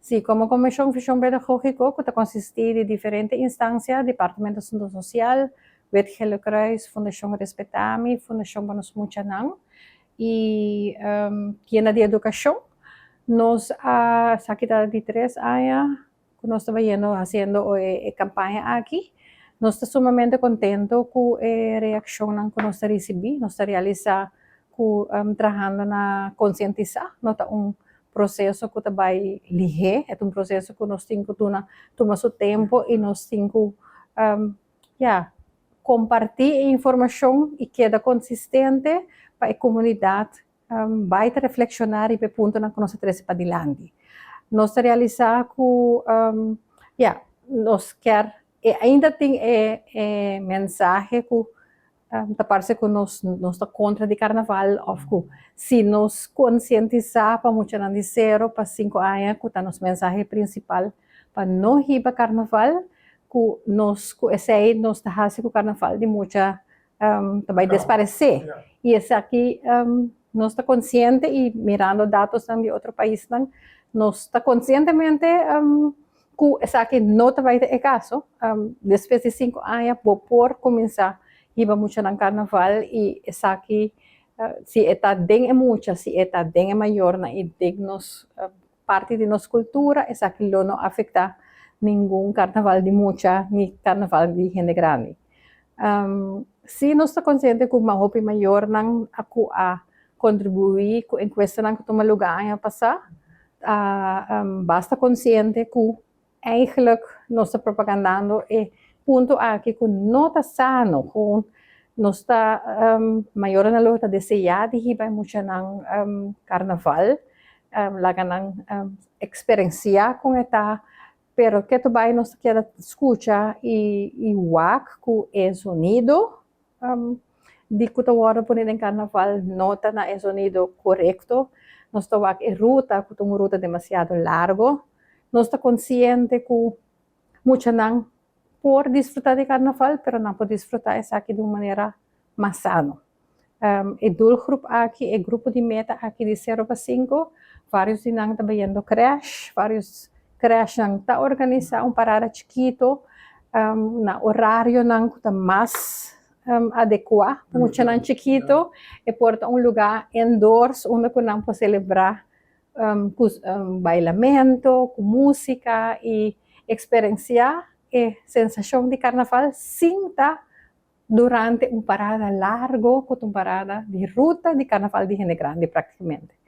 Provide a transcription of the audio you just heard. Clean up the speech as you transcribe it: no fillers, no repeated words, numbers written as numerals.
Sí, como Comisión Fisión Pedagógico, que consiste de diferentes instancias, Departamento de Asunto Social, Wet Gele Kruis, Fundación Respetami, Fundación Bonus Muchanang, y tienda de educación. Nos ha sacado de 3 años, que nos estaba haciendo campaña aquí. Nos está sumamente contento con la reacción que nos recibí, nos realiza trabajando na conscientizar, no está processo que vai ligar, é processo que nós temos que tomar seu tempo e nós temos que compartilhar a informação e queda consistente para a comunidade vai reflexionar e para ponto na que nós trazemos para adiante. Nós realizar que nós quer ainda tem mensagem que parece que nós está contra de carnaval, ou se nos conscientizar para muito de 0 para 5 anos, que está nosso mensagem principal para não ir para carnaval, que nós esse nós está fazendo o carnaval de muita vai desaparecer. E esse aqui nós está consciente e mirando dados de outro país, nós está conscientemente que esse aqui não vai ter caso. Depois de 5 anos, vou por começar iba muito no carnaval e essa aqui se está bem é muita, se está bem é maior na nos parte de nossa cultura, essa aqui não afeta nenhum carnaval de muita nem carnaval de gente grande. Se nós está consciente que uma roupa maior não a contribuir com em questão não toma lugar a passar, basta consciente que eigenlijk nós está propagandando e ponto aqui que não está sano, com não está maior na luta desejar de ir muito no carnaval, lá não experienciar com esta, pero que tu vai nós quer escutar e wak que é sonido de que tu hora por em carnaval nota na é sonido correto, nós está wak é ruta que uma ruta demasiado largo, nós está consciente que muito não por desfrutar de carnaval, pero não por desfrutar isso aqui de uma maneira mais sana. O doelgroep aqui, o grupo de meta aqui de 0 para 5, vários de nós trabalhando creche, vários creche nós está organizando parada chiquito, na horário nós está mais adequado, muito não chiquito, e porta lugar indoors onde nós podemos celebrar com bailamento, com música e experienciar a sensação de carnaval sem estar durante parada largo, com parada de ruta de carnaval de gente grande praticamente.